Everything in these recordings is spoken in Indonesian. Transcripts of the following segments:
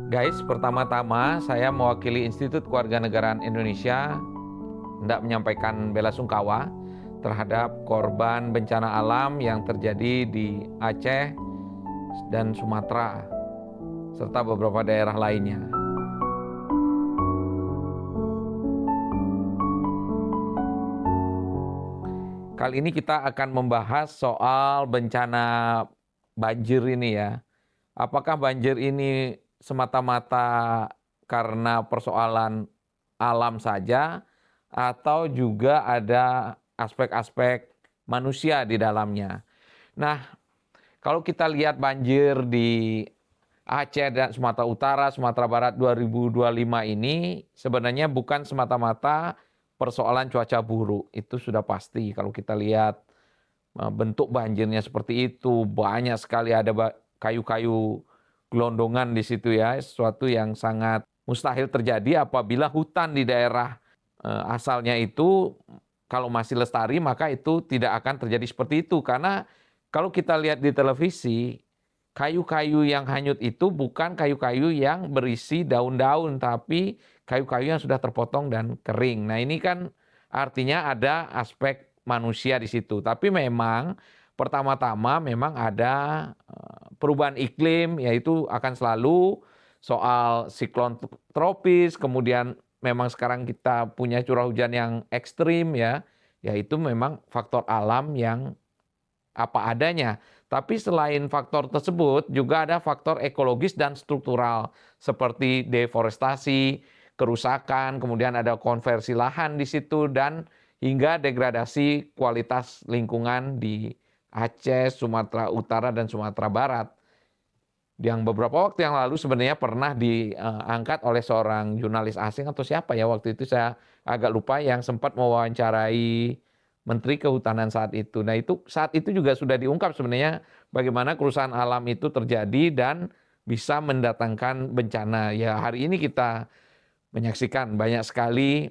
Guys, pertama-tama saya mewakili Institut Kewarganegaraan Indonesia hendak menyampaikan bela sungkawa terhadap korban bencana alam yang terjadi di Aceh dan Sumatera serta beberapa daerah lainnya. Kali ini kita akan membahas soal bencana banjir ini ya. Apakah banjir ini semata-mata karena persoalan alam saja atau juga ada aspek-aspek manusia di dalamnya? Nah, kalau kita lihat banjir di Aceh dan Sumatera Utara, Sumatera Barat 2025 ini sebenarnya bukan semata-mata persoalan cuaca buruk. Itu sudah pasti kalau kita lihat bentuk banjirnya seperti itu, banyak sekali ada kayu-kayu gelondongan di situ ya, sesuatu yang sangat mustahil terjadi apabila hutan di daerah asalnya itu kalau masih lestari maka itu tidak akan terjadi seperti itu. Karena kalau kita lihat di televisi, kayu-kayu yang hanyut itu bukan kayu-kayu yang berisi daun-daun, tapi kayu-kayu yang sudah terpotong dan kering. Nah ini kan artinya ada aspek manusia di situ. Tapi memang pertama-tama memang ada perubahan iklim, yaitu akan selalu soal siklon tropis, kemudian memang sekarang kita punya curah hujan yang ekstrim ya, yaitu memang faktor alam yang apa adanya. Tapi selain faktor tersebut juga ada faktor ekologis dan struktural seperti deforestasi, kerusakan, kemudian ada konversi lahan di situ dan hingga degradasi kualitas lingkungan di Aceh, Sumatera Utara dan Sumatera Barat. Yang beberapa waktu yang lalu sebenarnya pernah diangkat oleh seorang jurnalis asing atau siapa ya waktu itu saya agak lupa yang sempat mewawancarai Menteri Kehutanan saat itu. Nah itu saat itu juga sudah diungkap sebenarnya bagaimana kerusakan alam itu terjadi dan bisa mendatangkan bencana. Ya hari ini kita menyaksikan banyak sekali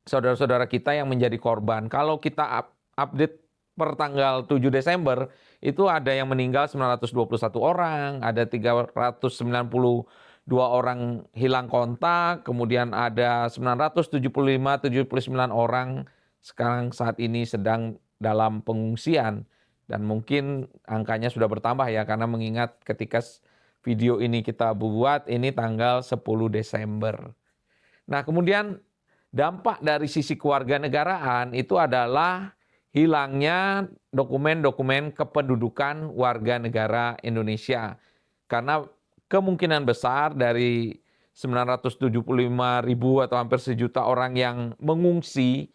saudara-saudara kita yang menjadi korban. Kalau kita update per tanggal 7 Desember, itu ada yang meninggal 921 orang, ada 392 orang hilang kontak, kemudian ada 975-79 orang sekarang saat ini sedang dalam pengungsian. Dan mungkin angkanya sudah bertambah ya, karena mengingat ketika video ini kita buat, ini tanggal 10 Desember. Nah kemudian dampak dari sisi kewarganegaraan itu adalah hilangnya dokumen-dokumen kependudukan warga negara Indonesia. Karena kemungkinan besar dari 975.000 atau hampir sejuta orang yang mengungsi,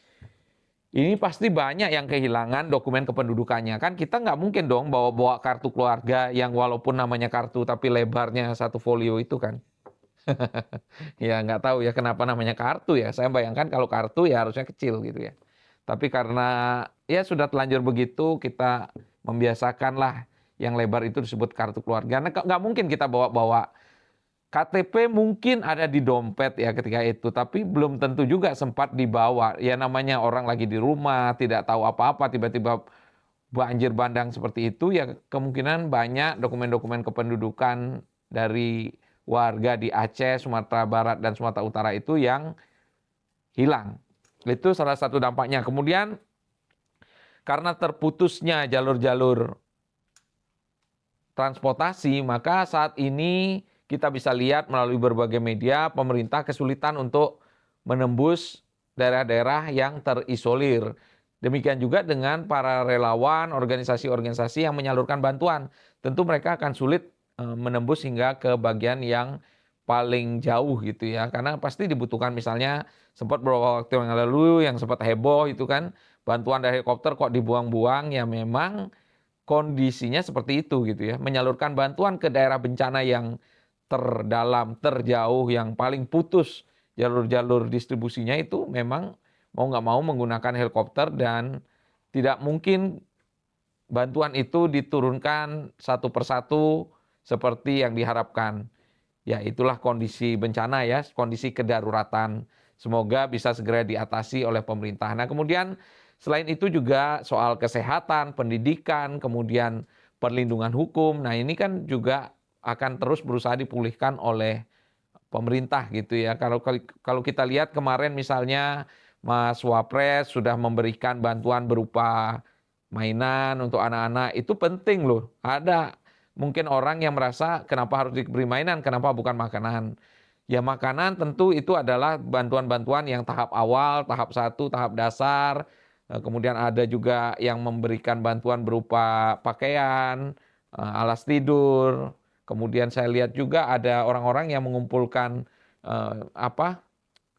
ini pasti banyak yang kehilangan dokumen kependudukannya. Kan kita nggak mungkin dong bawa-bawa kartu keluarga yang walaupun namanya kartu tapi lebarnya satu folio itu kan. Ya nggak tahu ya kenapa namanya kartu ya. Saya bayangkan kalau kartu ya harusnya kecil gitu ya. Tapi karena ya sudah telanjur begitu, kita membiasakanlah yang lebar itu disebut kartu keluarga. Nah, nggak mungkin kita bawa-bawa. KTP mungkin ada di dompet ya ketika itu, tapi belum tentu juga sempat dibawa. Ya namanya orang lagi di rumah, tidak tahu apa-apa, tiba-tiba banjir bandang seperti itu, ya kemungkinan banyak dokumen-dokumen kependudukan dari warga di Aceh, Sumatera Barat, dan Sumatera Utara itu yang hilang. Itu salah satu dampaknya. Kemudian karena terputusnya jalur-jalur transportasi, maka saat ini kita bisa lihat melalui berbagai media, pemerintah kesulitan untuk menembus daerah-daerah yang terisolir. Demikian juga dengan para relawan, organisasi-organisasi yang menyalurkan bantuan. Tentu mereka akan sulit menembus hingga ke bagian yang paling jauh gitu ya. Karena pasti dibutuhkan misalnya sempat beberapa waktu yang lalu yang sempat heboh itu kan bantuan dari helikopter kok dibuang-buang, ya memang kondisinya seperti itu gitu ya. Menyalurkan bantuan ke daerah bencana yang terdalam, terjauh, yang paling putus jalur-jalur distribusinya itu memang mau nggak mau menggunakan helikopter dan tidak mungkin bantuan itu diturunkan satu persatu seperti yang diharapkan. Ya itulah kondisi bencana ya, kondisi kedaruratan. Semoga bisa segera diatasi oleh pemerintah. Nah kemudian selain itu juga soal kesehatan, pendidikan, kemudian perlindungan hukum. Nah ini kan juga akan terus berusaha dipulihkan oleh pemerintah gitu ya. Kalau kita lihat kemarin misalnya Mas Wapres sudah memberikan bantuan berupa mainan untuk anak-anak, itu penting loh. Ada mungkin orang yang merasa kenapa harus diberi mainan, kenapa bukan makanan. Ya makanan tentu itu adalah bantuan-bantuan yang tahap awal, tahap 1, tahap dasar. Kemudian ada juga yang memberikan bantuan berupa pakaian, alas tidur. Kemudian saya lihat juga ada orang-orang yang mengumpulkan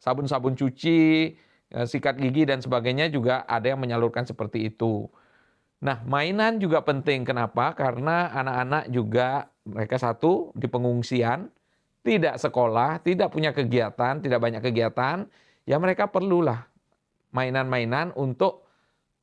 sabun-sabun cuci, sikat gigi dan sebagainya, juga ada yang menyalurkan seperti itu. Nah, mainan juga penting. Kenapa? Karena anak-anak juga mereka satu di pengungsian, tidak sekolah, tidak punya kegiatan, tidak banyak kegiatan, ya mereka perlulah mainan-mainan untuk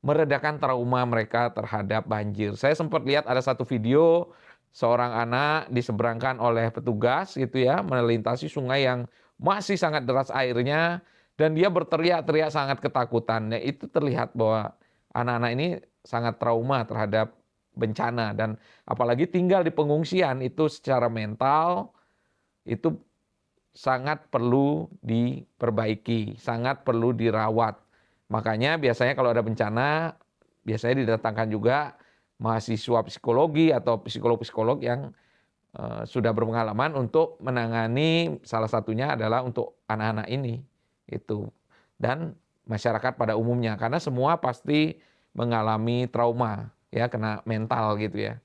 meredakan trauma mereka terhadap banjir. Saya sempat lihat ada satu video seorang anak diseberangkan oleh petugas gitu ya, melintasi sungai yang masih sangat deras airnya dan dia berteriak-teriak sangat ketakutan. Nah, itu terlihat bahwa anak-anak ini sangat trauma terhadap bencana dan apalagi tinggal di pengungsian itu secara mental itu sangat perlu diperbaiki, sangat perlu dirawat. Makanya biasanya kalau ada bencana, biasanya didatangkan juga mahasiswa psikologi atau psikolog-psikolog yang sudah berpengalaman untuk menangani, salah satunya adalah untuk anak-anak ini. Itu. Dan masyarakat pada umumnya, karena semua pasti mengalami trauma, ya kena mental gitu ya.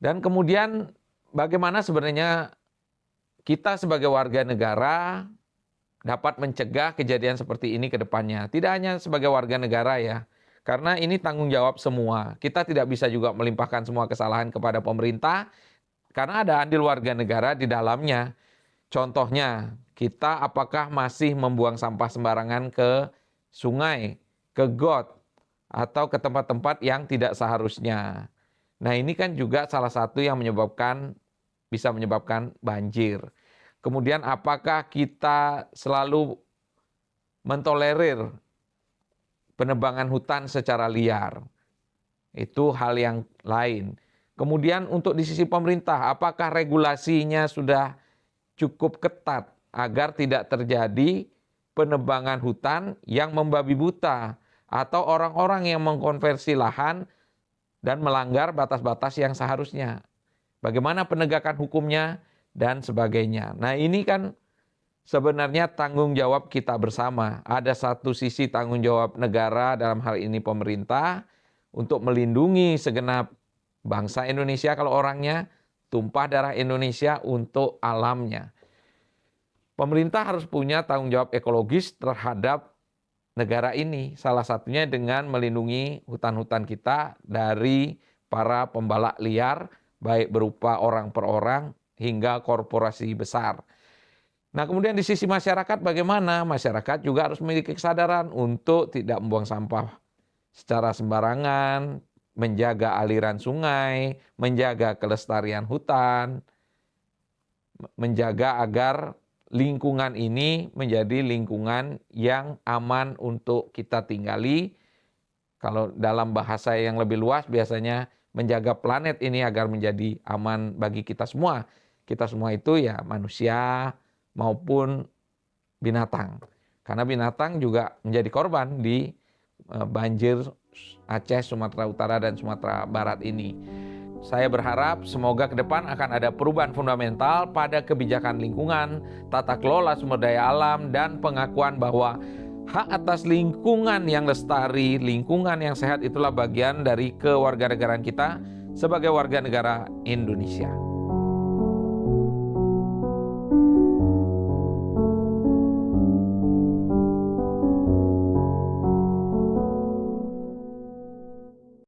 Dan kemudian bagaimana sebenarnya kita sebagai warga negara dapat mencegah kejadian seperti ini ke depannya. Tidak hanya sebagai warga negara ya, karena ini tanggung jawab semua. Kita tidak bisa juga melimpahkan semua kesalahan kepada pemerintah, karena ada andil warga negara di dalamnya. Contohnya, kita apakah masih membuang sampah sembarangan ke sungai, ke got, atau ke tempat-tempat yang tidak seharusnya. Nah ini kan juga salah satu yang bisa menyebabkan banjir. Kemudian apakah kita selalu mentolerir penebangan hutan secara liar? Itu hal yang lain. Kemudian untuk di sisi pemerintah, apakah regulasinya sudah cukup ketat agar tidak terjadi penebangan hutan yang membabi buta atau orang-orang yang mengkonversi lahan dan melanggar batas-batas yang seharusnya. Bagaimana penegakan hukumnya dan sebagainya. Nah ini kan sebenarnya tanggung jawab kita bersama. Ada satu sisi tanggung jawab negara, dalam hal ini pemerintah, untuk melindungi segenap bangsa Indonesia kalau orangnya, tumpah darah Indonesia untuk alamnya. Pemerintah harus punya tanggung jawab ekologis terhadap negara ini. Salah satunya dengan melindungi hutan-hutan kita dari para pembalak liar, baik berupa orang per orang hingga korporasi besar. Nah kemudian di sisi masyarakat bagaimana? Masyarakat juga harus memiliki kesadaran untuk tidak membuang sampah secara sembarangan, menjaga aliran sungai, menjaga kelestarian hutan, menjaga agar lingkungan ini menjadi lingkungan yang aman untuk kita tinggali. Kalau dalam bahasa yang lebih luas biasanya menjaga planet ini agar menjadi aman bagi kita semua. Kita semua itu ya manusia maupun binatang. Karena binatang juga menjadi korban di banjir Aceh, Sumatera Utara, dan Sumatera Barat ini. Saya berharap semoga ke depan akan ada perubahan fundamental pada kebijakan lingkungan, tata kelola sumber daya alam, dan pengakuan bahwa hak atas lingkungan yang lestari, lingkungan yang sehat itulah bagian dari kewarganegaraan kita sebagai warga negara Indonesia.